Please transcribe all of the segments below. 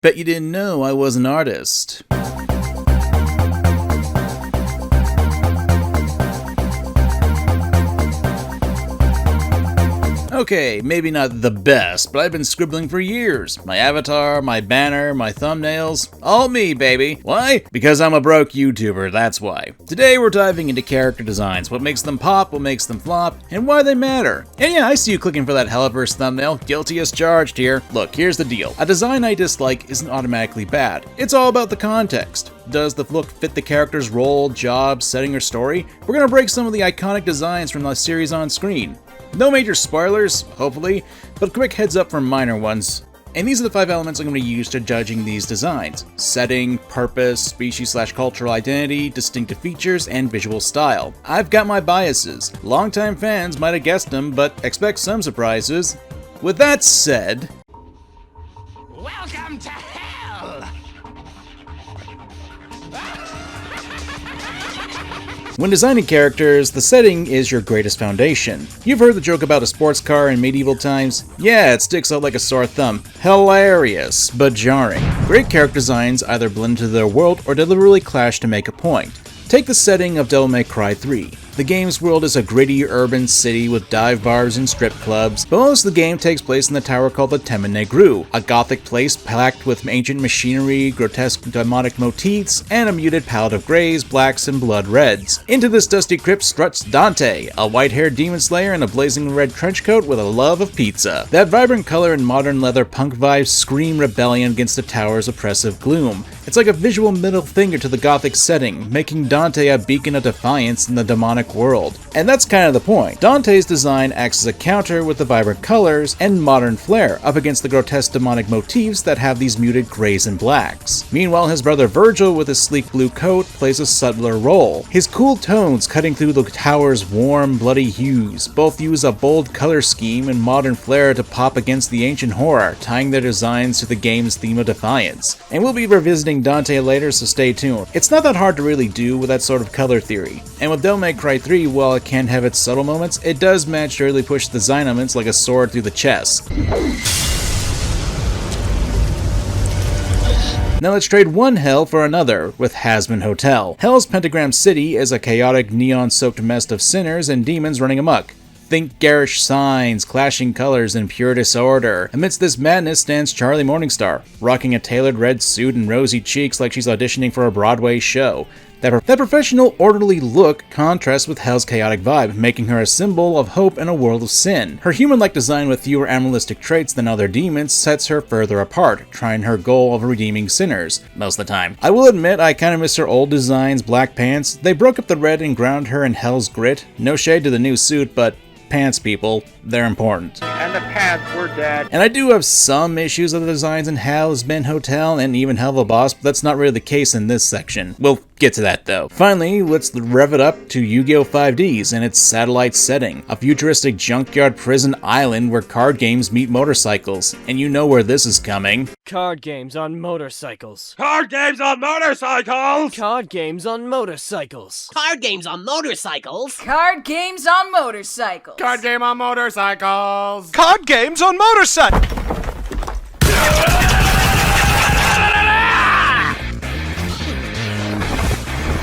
Bet you didn't know I was an artist. Okay, maybe not the best, but I've been scribbling for years. My avatar, my banner, my thumbnails, all me, baby. Why? Because I'm a broke YouTuber, that's why. Today we're diving into character designs, what makes them pop, what makes them flop, and why they matter. And yeah, I see you clicking for that Helliverse thumbnail, guilty as charged here. Look, here's the deal. A design I dislike isn't automatically bad. It's all about the context. Does the look fit the character's role, job, setting, or story? We're gonna break some of the iconic designs from the series on screen. No major spoilers, hopefully, but quick heads up for minor ones. And these are the 5 elements I'm going to use to judging these designs: setting, purpose, species/cultural identity, distinctive features, and visual style. I've got my biases. Longtime fans might have guessed them, but expect some surprises. With that said, welcome to hell! when designing characters, the setting is your greatest foundation. You've heard the joke about a sports car in medieval times? Yeah, it sticks out like a sore thumb. Hilarious, but jarring. Great character designs either blend into their world or deliberately clash to make a point. Take the setting of Devil May Cry 3. The game's world is a gritty urban city with dive bars and strip clubs, but most of the game takes place in the tower called the Tema Negru, a gothic place packed with ancient machinery, grotesque demonic motifs, and a muted palette of greys, blacks, and blood reds. Into this dusty crypt struts Dante, a white-haired demon slayer in a blazing red trench coat with a love of pizza. That vibrant color and modern leather punk vibes scream rebellion against the tower's oppressive gloom. It's like a visual middle finger to the gothic setting, making Dante a beacon of defiance in the demonic world. And that's kind of the point. Dante's design acts as a counter with the vibrant colors and modern flair up against the grotesque demonic motifs that have these muted grays and blacks. Meanwhile, his brother Virgil with his sleek blue coat plays a subtler role. His cool tones cutting through the tower's warm, bloody hues. Both use a bold color scheme and modern flair to pop against the ancient horror, tying their designs to the game's theme of defiance. And we'll be revisiting Dante later, so stay tuned. It's not that hard to really do with that sort of color theory. And with Devil May Cry 3, while it can have its subtle moments, it does manage to really push design elements like a sword through the chest. Now let's trade one hell for another, with Hazbin Hotel. Hell's Pentagram City is a chaotic, neon-soaked mess of sinners and demons running amok. Think garish signs, clashing colors, and pure disorder. Amidst this madness stands Charlie Morningstar, rocking a tailored red suit and rosy cheeks like she's auditioning for a Broadway show. That professional, orderly look contrasts with Hell's chaotic vibe, making her a symbol of hope in a world of sin. Her human-like design with fewer animalistic traits than other demons sets her further apart, trying her goal of redeeming sinners, most of the time. I will admit I kinda miss her old design's black pants. They broke up the red and ground her in Hell's grit. No shade to the new suit, but pants, people, they're important. And the pants were dead. And I do have some issues with the designs in Hazbin Hotel and even Hell of a Boss, but that's not really the case in this section. We'll get to that though. Finally, let's rev it up to Yu-Gi-Oh! 5Ds and its satellite setting, a futuristic junkyard prison island where card games meet motorcycles. And you know where this is coming. Card games on motorcycles. Card games on motorcycles! Card games on motorcycles. Card games on motorcycles. Card games on motorcycles. Card game on motorcycles! Card games on motorcycles!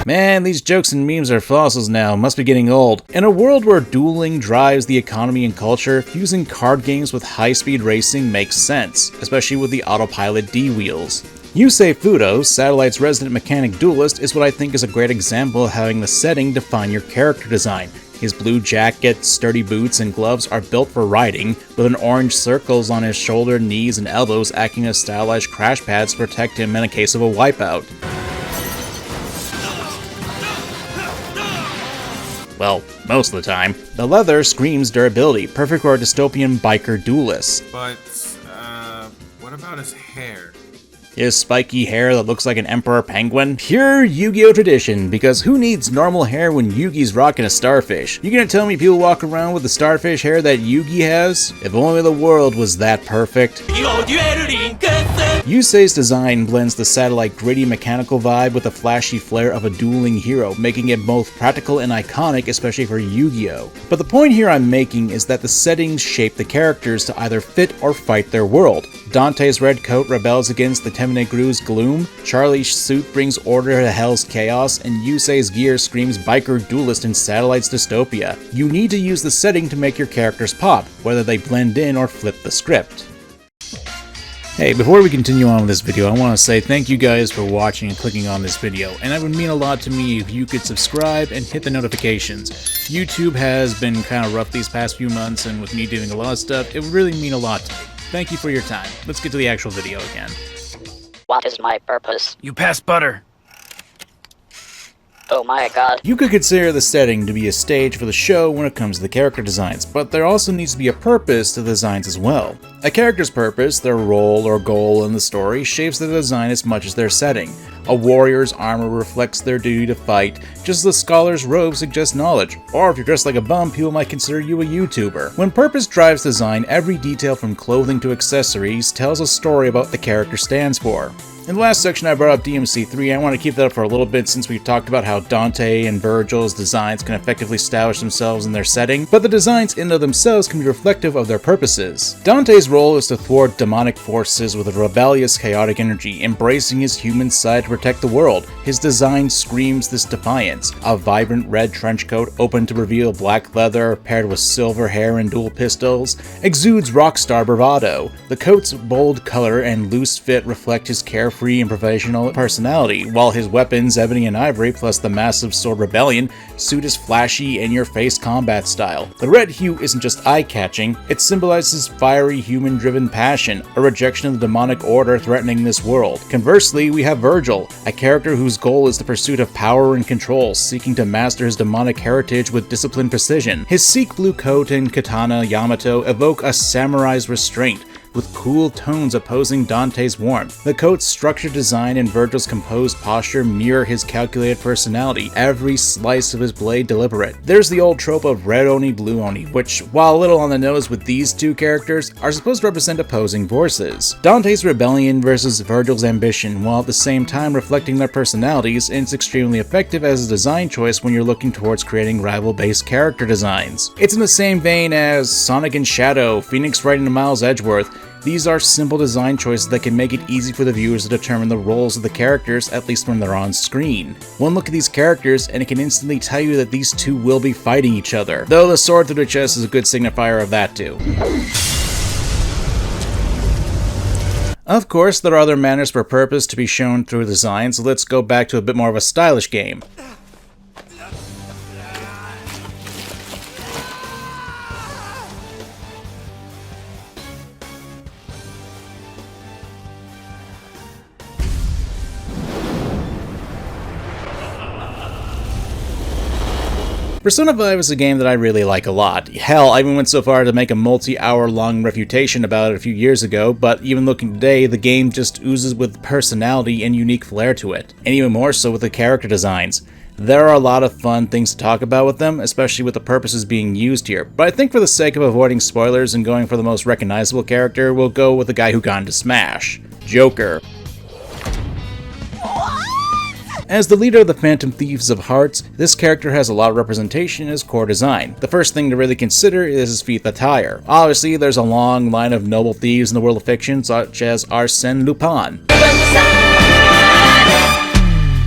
Man, these jokes and memes are fossils now, must be getting old. In a world where dueling drives the economy and culture, fusing card games with high-speed racing makes sense, especially with the autopilot D-wheels. Yusei Fudo, Satellite's resident mechanic duelist, is what I think is a great example of having the setting define your character design. His blue jacket, sturdy boots, and gloves are built for riding, with an orange circles on his shoulder, knees, and elbows acting as stylized crash pads to protect him in a case of a wipeout. Well, most of the time. The leather screams durability, perfect for a dystopian biker duelist. But, what about his hair? His spiky hair that looks like an emperor penguin? Pure Yu-Gi-Oh! Tradition, because who needs normal hair when Yugi's rocking a starfish? You gonna tell me people walk around with the starfish hair that Yugi has? If only the world was that perfect. Yusei's design blends the satellite gritty mechanical vibe with the flashy flair of a dueling hero, making it both practical and iconic, especially for Yu-Gi-Oh! But the point here I'm making is that the settings shape the characters to either fit or fight their world. Dante's red coat rebels against the Temenegru's gloom, Charlie's suit brings order to Hell's chaos, and Yusei's gear screams biker duelist in Satellite's dystopia. You need to use the setting to make your characters pop, whether they blend in or flip the script. Hey, before we continue on with this video, I want to say thank you guys for watching and clicking on this video, and it would mean a lot to me if you could subscribe and hit the notifications. YouTube has been kind of rough these past few months, and with me doing a lot of stuff, it would really mean a lot to me. Thank you for your time. Let's get to the actual video again. What is my purpose? You pass butter. Oh my god. You could consider the setting to be a stage for the show when it comes to the character designs, but there also needs to be a purpose to the designs as well. A character's purpose, their role or goal in the story, shapes the design as much as their setting. A warrior's armor reflects their duty to fight, just as a scholar's robe suggests knowledge, or if you're dressed like a bum, people might consider you a YouTuber. When purpose drives design, every detail from clothing to accessories tells a story about what the character stands for. In the last section I brought up DMC3, I want to keep that up for a little bit since we've talked about how Dante and Virgil's designs can effectively establish themselves in their setting, but the designs in and of themselves can be reflective of their purposes. Dante's role is to thwart demonic forces with a rebellious, chaotic energy, embracing his human side to protect the world. His design screams this defiance. A vibrant red trench coat, open to reveal black leather, paired with silver hair and dual pistols, exudes rockstar bravado. The coat's bold color and loose fit reflect his carefree and professional personality, while his weapons, ebony and ivory, plus the massive sword rebellion, suit his flashy, in-your-face combat style. The red hue isn't just eye-catching, it symbolizes fiery, human-driven passion, a rejection of the demonic order threatening this world. Conversely, we have Virgil, a character whose goal is the pursuit of power and control, seeking to master his demonic heritage with disciplined precision. His Sikh blue coat and katana Yamato evoke a samurai's restraint, with cool tones opposing Dante's warmth. The coat's structured design and Virgil's composed posture mirror his calculated personality, every slice of his blade deliberate. There's the old trope of red oni, blue oni, which, while a little on the nose with these two characters, are supposed to represent opposing forces. Dante's rebellion versus Virgil's ambition, while at the same time reflecting their personalities, and it's extremely effective as a design choice when you're looking towards creating rival-based character designs. It's in the same vein as Sonic and Shadow, Phoenix Wright and Miles Edgeworth. These are simple design choices that can make it easy for the viewers to determine the roles of the characters, at least when they're on screen. One look at these characters and it can instantly tell you that these two will be fighting each other, though the sword through the chest is a good signifier of that too. Of course, there are other manners for purpose to be shown through design, so let's go back to a bit more of a stylish game. Persona 5 is a game that I really like a lot. Hell, I even went so far to make a multi-hour long refutation about it a few years ago, but even looking today, the game just oozes with personality and unique flair to it, and even more so with the character designs. There are a lot of fun things to talk about with them, especially with the purposes being used here, but I think for the sake of avoiding spoilers and going for the most recognizable character, we'll go with the guy who got into Smash, Joker. As the leader of the Phantom Thieves of Hearts, this character has a lot of representation in his core design. The first thing to really consider is his feat attire. Obviously, there's a long line of noble thieves in the world of fiction, such as Arsène Lupin.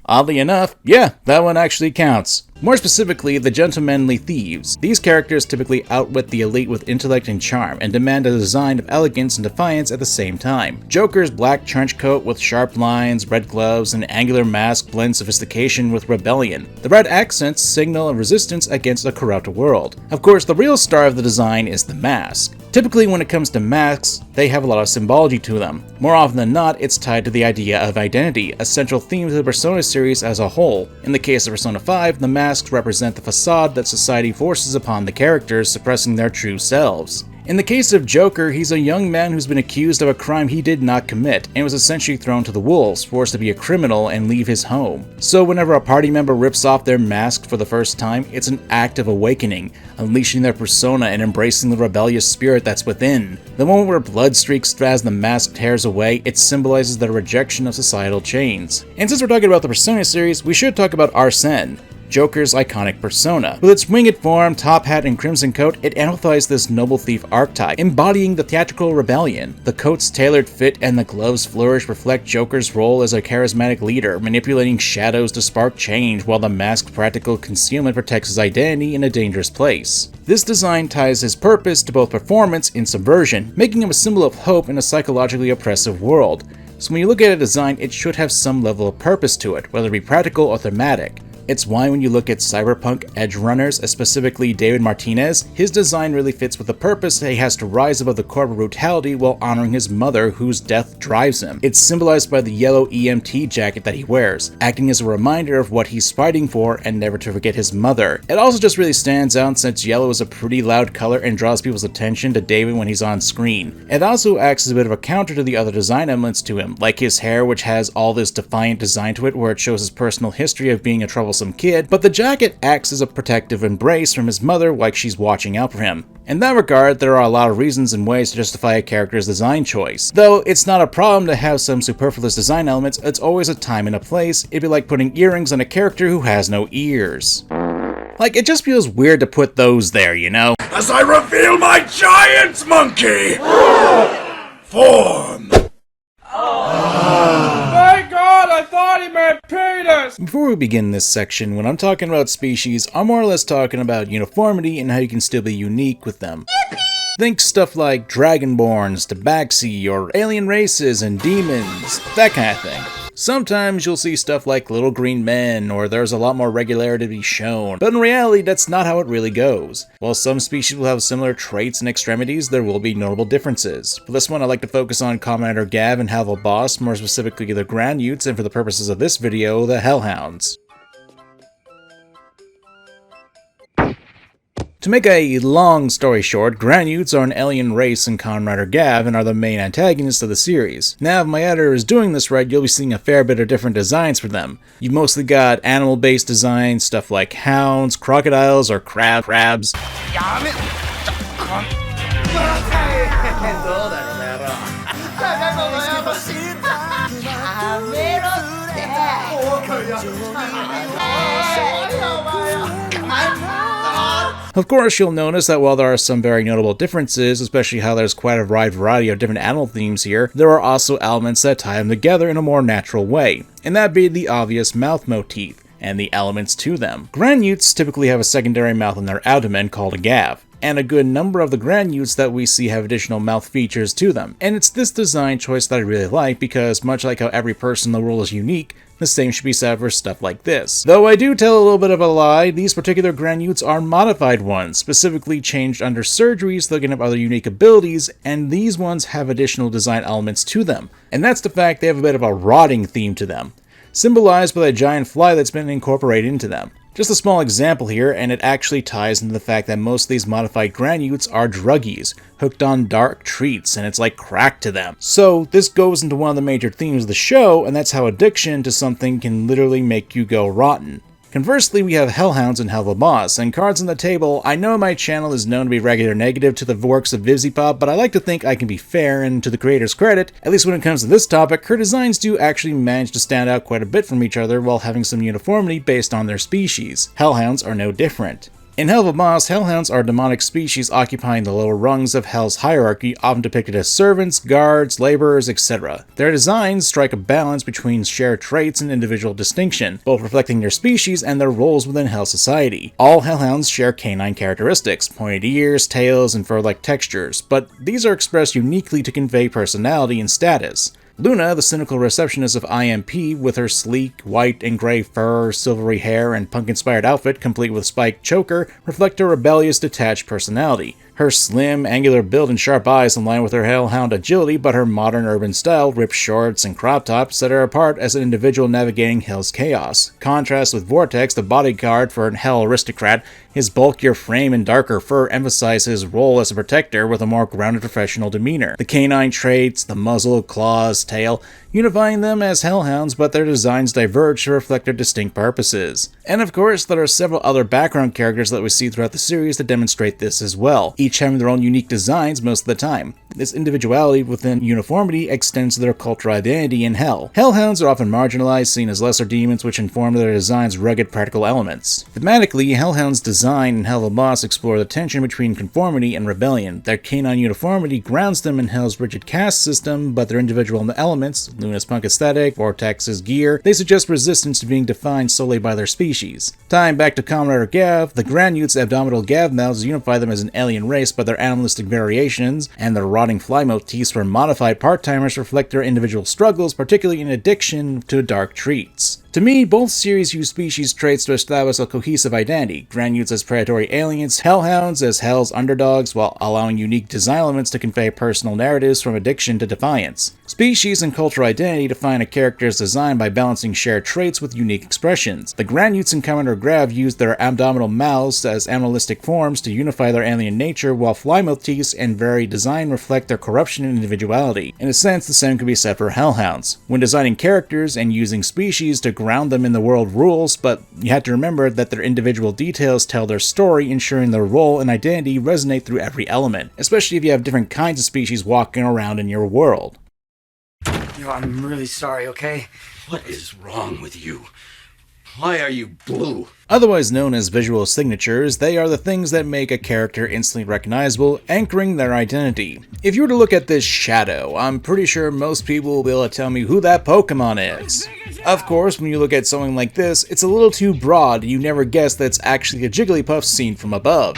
Oddly enough, yeah, that one actually counts. More specifically, the gentlemanly thieves. These characters typically outwit the elite with intellect and charm, and demand a design of elegance and defiance at the same time. Joker's black trench coat with sharp lines, red gloves, and angular mask blend sophistication with rebellion. The red accents signal a resistance against a corrupt world. Of course, the real star of the design is the mask. Typically, when it comes to masks, they have a lot of symbology to them. More often than not, it's tied to the idea of identity, a central theme to the Persona series as a whole. In the case of Persona 5, the masks represent the facade that society forces upon the characters, suppressing their true selves. In the case of Joker, he's a young man who's been accused of a crime he did not commit, and was essentially thrown to the wolves, forced to be a criminal and leave his home. So whenever a party member rips off their mask for the first time, it's an act of awakening, unleashing their persona and embracing the rebellious spirit that's within. The moment where blood streaks as the mask tears away, it symbolizes the rejection of societal chains. And since we're talking about the Persona series, we should talk about Arsene, Joker's iconic persona. With its winged form, top hat, and crimson coat, it amplifies this noble thief archetype, embodying the theatrical rebellion. The coat's tailored fit and the glove's flourish reflect Joker's role as a charismatic leader, manipulating shadows to spark change, while the mask's practical concealment protects his identity in a dangerous place. This design ties his purpose to both performance and subversion, making him a symbol of hope in a psychologically oppressive world. So when you look at a design, it should have some level of purpose to it, whether it be practical or thematic. It's why when you look at cyberpunk edge runners, specifically David Martinez, his design really fits with the purpose that he has to rise above the corporate brutality while honoring his mother, whose death drives him. It's symbolized by the yellow EMT jacket that he wears, acting as a reminder of what he's fighting for and never to forget his mother. It also just really stands out since yellow is a pretty loud color and draws people's attention to David when he's on screen. It also acts as a bit of a counter to the other design elements to him, like his hair, which has all this defiant design to it where it shows his personal history of being a troublesome kid, but the jacket acts as a protective embrace from his mother like she's watching out for him. In that regard, there are a lot of reasons and ways to justify a character's design choice. Though it's not a problem to have some superfluous design elements, it's always a time and a place. It'd be like putting earrings on a character who has no ears. Like, it just feels weird to put those there, you know? As I reveal my giant monkey form. Thank God, I thought he meant penis! Before we begin this section, when I'm talking about species, I'm more or less talking about uniformity and how you can still be unique with them. Think stuff like Dragonborns, Tabaxi, or alien races and demons, that kind of thing. Sometimes you'll see stuff like little green men, or there's a lot more regularity to be shown, but in reality that's not how it really goes. While some species will have similar traits and extremities, there will be notable differences. For this one I'd like to focus on Kamen Rider Gav and Halval Boss, more specifically the Grand Utes, and for the purposes of this video, the Hellhounds. To make a long story short, Grand Utes are an alien race in Kamen Rider Gav and are the main antagonists of the series. Now if my editor is doing this right, you'll be seeing a fair bit of different designs for them. You've mostly got animal-based designs, stuff like hounds, crocodiles, or crabs. Of course, you'll notice that while there are some very notable differences, especially how there's quite a wide variety of different animal themes here, there are also elements that tie them together in a more natural way, and that being the obvious mouth motif, and the elements to them. Grand Utes typically have a secondary mouth in their abdomen called a gav, and a good number of the Grand Utes that we see have additional mouth features to them, and it's this design choice that I really like because, much like how every person in the world is unique, the same should be said for stuff like this. Though I do tell a little bit of a lie, these particular Grand Utes are modified ones, specifically changed under surgeries looking up other unique abilities, and these ones have additional design elements to them, and that's the fact they have a bit of a rotting theme to them, symbolized by a giant fly that's been incorporated into them. Just a small example here, and it actually ties into the fact that most of these modified Grand Utes are druggies, hooked on dark treats, and it's like crack to them. So this goes into one of the major themes of the show, and that's how addiction to something can literally make you go rotten. Conversely, we have Hellhounds and Halval Boss, and cards on the table. I know my channel is known to be regular negative to the works of VivziePop, but I like to think I can be fair, and to the creator's credit, at least when it comes to this topic, her designs do actually manage to stand out quite a bit from each other while having some uniformity based on their species. Hellhounds are no different. In Halval Boss, Hellhounds are demonic species occupying the lower rungs of Hell's hierarchy, often depicted as servants, guards, laborers, etc. Their designs strike a balance between shared traits and individual distinction, both reflecting their species and their roles within Hell society. All Hellhounds share canine characteristics, pointed ears, tails, and fur-like textures, but these are expressed uniquely to convey personality and status. Luna, the cynical receptionist of IMP, with her sleek, white and gray fur, silvery hair, and punk-inspired outfit complete with spiked choker, reflect a rebellious, detached personality. Her slim, angular build and sharp eyes align with her hellhound agility, but her modern urban style, ripped shorts and crop tops, set her apart as an individual navigating Hell's chaos. Contrast with Vortex, the bodyguard for an Hell aristocrat. His bulkier frame and darker fur emphasize his role as a protector with a more grounded professional demeanor. The canine traits, the muzzle, claws, tail, unifying them as hellhounds, but their designs diverge to reflect their distinct purposes. And of course, there are several other background characters that we see throughout the series that demonstrate this as well, each having their own unique designs most of the time. This individuality within uniformity extends to their cultural identity in Hell. Hellhounds are often marginalized, seen as lesser demons, which inform their design's rugged practical elements. Thematically, Hellhound's design and Hell the Boss explore the tension between conformity and rebellion. Their canine uniformity grounds them in Hell's rigid caste system, but their individual elements, Luna's punk aesthetic, Vortex's gear, they suggest resistance to being defined solely by their species. Tying back to Kamen Rider Gav, the Granute's abdominal Gav mouths unify them as an alien race, but their animalistic variations and their rotting fly motifs for modified part-timers reflect their individual struggles, particularly in addiction to dark treats. To me, both series use species traits to establish a cohesive identity, Granutes as predatory aliens, Hellhounds as Hell's underdogs, while allowing unique design elements to convey personal narratives from addiction to defiance. Species and cultural identity define a character's design by balancing shared traits with unique expressions. The Granutes in Kamen Rider Grav use their abdominal mouths as animalistic forms to unify their alien nature, while fly motifs and varied design reflect their corruption and individuality. In a sense, the same can be said for Hellhounds. When designing characters and using species to ground them in the world rules, but you have to remember that their individual details tell their story, ensuring their role and identity resonate through every element, especially if you have different kinds of species walking around in your world. Yo, I'm really sorry, okay? What is wrong with you? Why are you blue? Otherwise known as visual signatures, they are the things that make a character instantly recognizable, anchoring their identity. If you were to look at this shadow, I'm pretty sure most people will be able to tell me who that Pokemon is. Of course, when you look at something like this, it's a little too broad, you never guess that it's actually a Jigglypuff seen from above.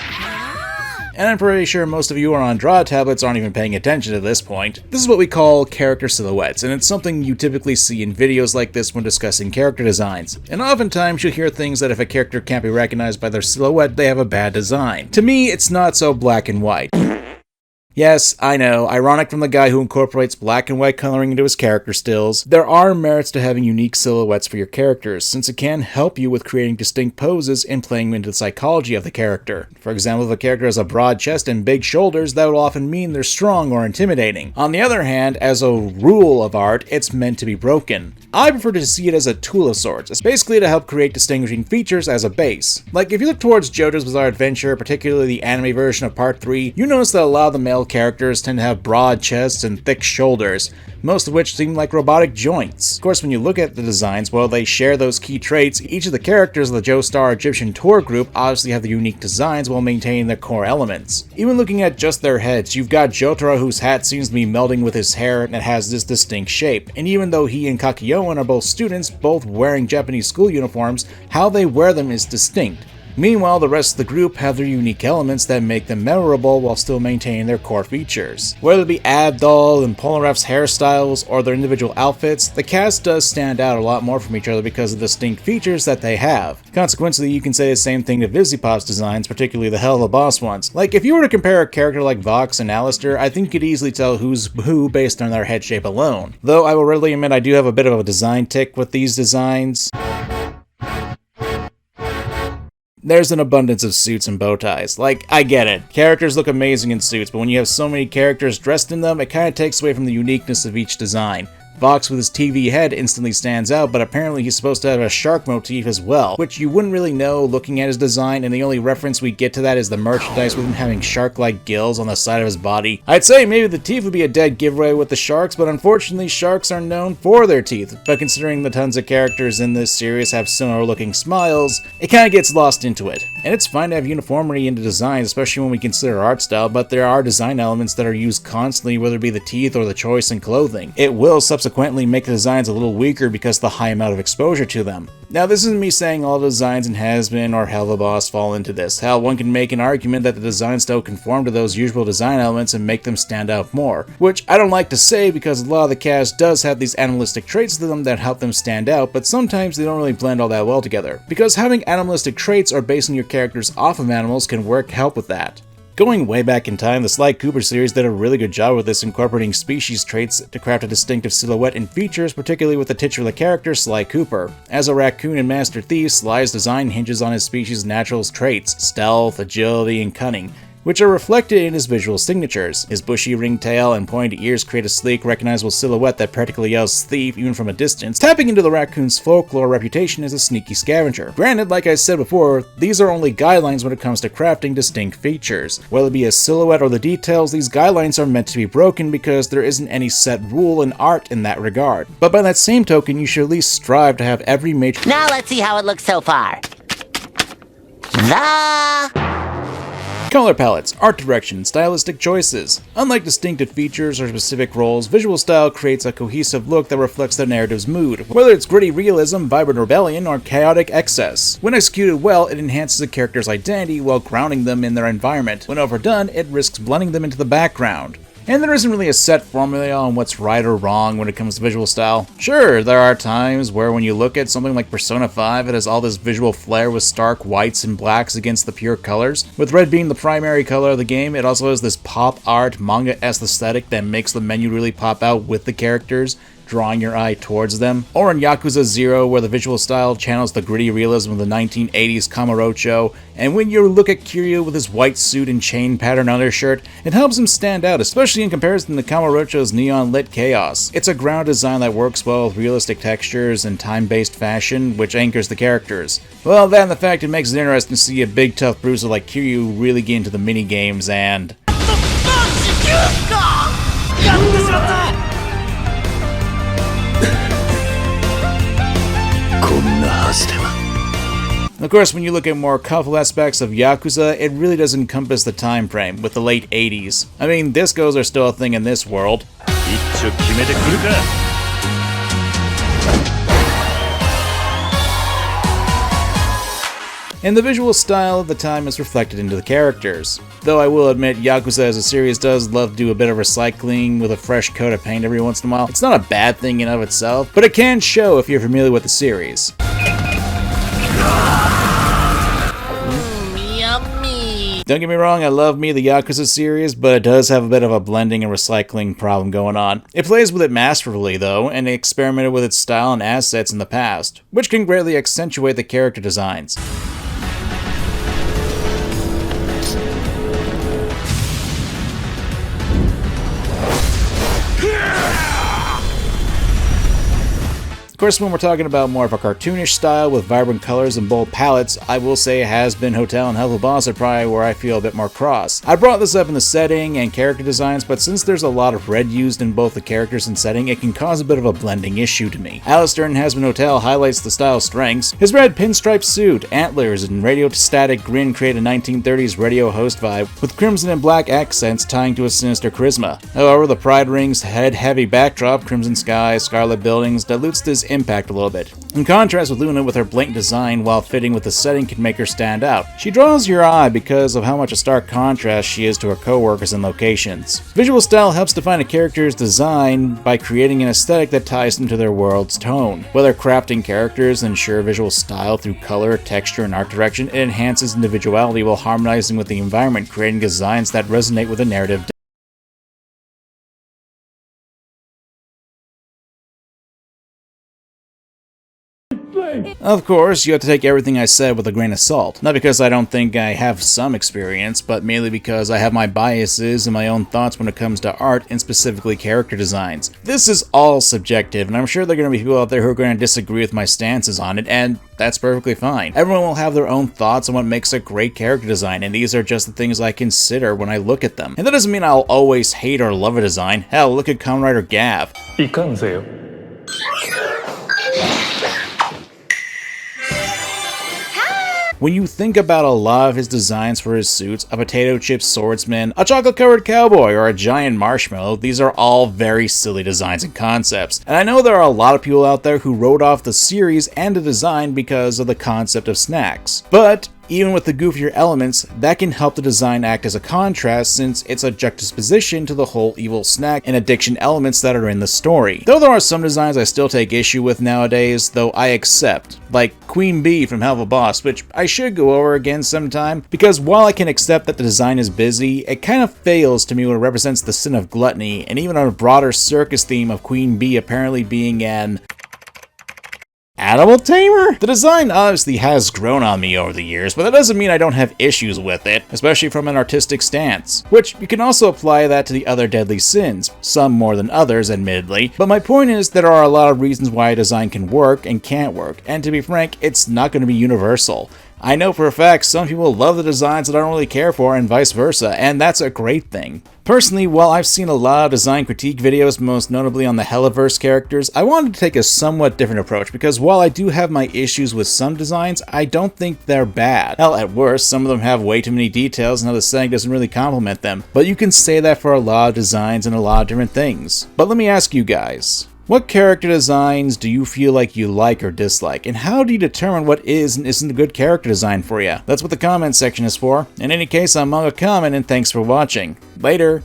And I'm pretty sure most of you who are on draw tablets aren't even paying attention at this point. This is what we call character silhouettes, and it's something you typically see in videos like this when discussing character designs. And oftentimes you'll hear things that if a character can't be recognized by their silhouette, they have a bad design. To me, it's not so black and white. Yes, I know, ironic from the guy who incorporates black and white coloring into his character stills. There are merits to having unique silhouettes for your characters, since it can help you with creating distinct poses and playing into the psychology of the character. For example, if a character has a broad chest and big shoulders, that will often mean they're strong or intimidating. On the other hand, as a rule of art, it's meant to be broken. I prefer to see it as a tool of sorts. It's basically to help create distinguishing features as a base. Like, if you look towards JoJo's Bizarre Adventure, particularly the anime version of Part 3, you notice that a lot of the male characters tend to have broad chests and thick shoulders, most of which seem like robotic joints. Of course, when you look at the designs, while they share those key traits, each of the characters of the Joestar Egyptian tour group obviously have the unique designs while maintaining their core elements. Even looking at just their heads, you've got Jotaro, whose hat seems to be melding with his hair and it has this distinct shape. And even though he and Kakyoin are both students, both wearing Japanese school uniforms, how they wear them is distinct. Meanwhile, the rest of the group have their unique elements that make them memorable while still maintaining their core features. Whether it be Abdul and Polnareff's hairstyles or their individual outfits, the cast does stand out a lot more from each other because of the distinct features that they have. Consequently, you can say the same thing to Vizipop's designs, particularly the Hell of the Boss ones. Like, if you were to compare a character like Vox and Alistair, I think you could easily tell who's who based on their head shape alone. Though I will readily admit I do have a bit of a design tick with these designs. There's an abundance of suits and bow ties. Like, I get it. Characters look amazing in suits, but when you have so many characters dressed in them, it kinda takes away from the uniqueness of each design. Vox with his TV head instantly stands out, but apparently he's supposed to have a shark motif as well, which you wouldn't really know looking at his design, and the only reference we get to that is the merchandise with him having shark-like gills on the side of his body. I'd say maybe the teeth would be a dead giveaway with the sharks, but unfortunately sharks are known for their teeth. But considering the tons of characters in this series have similar looking smiles, it kinda gets lost into it. And it's fine to have uniformity in the design, especially when we consider art style, but there are design elements that are used constantly, whether it be the teeth or the choice in clothing. It will subsequently make the designs a little weaker because of the high amount of exposure to them. Now, this isn't me saying all the designs in Has-Been or Hell of a Boss fall into this. Hell, one can make an argument that the designs don't conform to those usual design elements and make them stand out more, which I don't like to say because a lot of the cast does have these animalistic traits to them that help them stand out, but sometimes they don't really blend all that well together. Because having animalistic traits or basing your characters off of animals can help with that. Going way back in time, the Sly Cooper series did a really good job with this, incorporating species traits to craft a distinctive silhouette and features, particularly with the titular character, Sly Cooper. As a raccoon and master thief, Sly's design hinges on his species' natural traits, stealth, agility, and cunning, which are reflected in his visual signatures. His bushy ringtail and pointy ears create a sleek, recognizable silhouette that practically yells thief even from a distance, tapping into the raccoon's folklore reputation as a sneaky scavenger. Granted, like I said before, these are only guidelines when it comes to crafting distinct features. Whether it be a silhouette or the details, these guidelines are meant to be broken because there isn't any set rule in art in that regard. But by that same token, you should at least strive to have every major— Now let's see how it looks so far. color palettes, art direction, stylistic choices. Unlike distinctive features or specific roles, visual style creates a cohesive look that reflects the narrative's mood, whether it's gritty realism, vibrant rebellion, or chaotic excess. When executed well, it enhances a character's identity while grounding them in their environment. When overdone, it risks blending them into the background. And there isn't really a set formula on what's right or wrong when it comes to visual style. Sure, there are times where when you look at something like Persona 5, it has all this visual flair with stark whites and blacks against the pure colors. With red being the primary color of the game, it also has this pop art, manga-esque aesthetic that makes the menu really pop out with the characters, drawing your eye towards them. Or in Yakuza 0, where the visual style channels the gritty realism of the 1980s Kamurocho, and when you look at Kiryu with his white suit and chain pattern undershirt, it helps him stand out, especially in comparison to Kamurocho's neon-lit chaos. It's a ground design that works well with realistic textures and time-based fashion, which anchors the characters. Well, that and the fact it makes it interesting to see a big tough bruiser like Kiryu really get into the mini-games and— Of course, when you look at more colorful aspects of Yakuza, it really does encompass the time frame, with the late 80s. I mean, discos are still a thing in this world. And the visual style of the time is reflected into the characters. Though I will admit, Yakuza as a series does love to do a bit of recycling with a fresh coat of paint every once in a while. It's not a bad thing in of itself, but it can show if you're familiar with the series. Yummy. Don't get me wrong, I love the Yakuza series, but it does have a bit of a blending and recycling problem going on. It plays with it masterfully though, and experimented with its style and assets in the past, which can greatly accentuate the character designs. Of course, when we're talking about more of a cartoonish style with vibrant colors and bold palettes, I will say Has Been Hotel and Hello Boss are probably where I feel a bit more cross. I brought this up in the setting and character designs, but since there's a lot of red used in both the characters and setting, it can cause a bit of a blending issue to me. Alistair in Has Been Hotel highlights the style's strengths. His red pinstripe suit, antlers, and radio-static grin create a 1930s radio host vibe, with crimson and black accents tying to his sinister charisma. However, the Pride Ring's head-heavy backdrop, crimson skies, scarlet buildings, dilutes this impact a little bit. In contrast with Luna, with her blatant design while fitting with the setting can make her stand out. She draws your eye because of how much a stark contrast she is to her co-workers and locations. Visual style helps define a character's design by creating an aesthetic that ties them to their world's tone. Whether crafting characters ensure visual style through color, texture, and art direction, it enhances individuality while harmonizing with the environment, creating designs that resonate with the narrative. Of course, you have to take everything I said with a grain of salt. Not because I don't think I have some experience, but mainly because I have my biases and my own thoughts when it comes to art and specifically character designs. This is all subjective, and I'm sure there are going to be people out there who are going to disagree with my stances on it, and that's perfectly fine. Everyone will have their own thoughts on what makes a great character design, and these are just the things I consider when I look at them. And that doesn't mean I'll always hate or love a design. Hell, look at Kamen Rider Gav. When you think about a lot of his designs for his suits, a potato chip swordsman, a chocolate-covered cowboy, or a giant marshmallow, these are all very silly designs and concepts. And I know there are a lot of people out there who wrote off the series and the design because of the concept of snacks. But even with the goofier elements, that can help the design act as a contrast since it's a juxtaposition to the whole evil snack and addiction elements that are in the story. Though there are some designs I still take issue with nowadays, though I accept, like Queen Bee from Helva Boss, which I should go over again sometime, because while I can accept that the design is busy, it kind of fails to me when it represents the sin of gluttony, and even on a broader circus theme of Queen Bee apparently being an animal tamer? The design obviously has grown on me over the years, but that doesn't mean I don't have issues with it, especially from an artistic stance. Which, you can also apply that to the other deadly sins, some more than others admittedly, but my point is there are a lot of reasons why a design can work and can't work, and to be frank, it's not going to be universal. I know for a fact some people love the designs that I don't really care for and vice versa, and that's a great thing. Personally, while I've seen a lot of design critique videos, most notably on the Hellaverse characters, I wanted to take a somewhat different approach because while I do have my issues with some designs, I don't think they're bad. Hell, at worst, some of them have way too many details and how the setting doesn't really complement them, but you can say that for a lot of designs and a lot of different things. But let me ask you guys, what character designs do you feel like you like or dislike, and how do you determine what is and isn't a good character design for you? That's what the comment section is for. In any case, I'm MangaKamen, and thanks for watching. Later!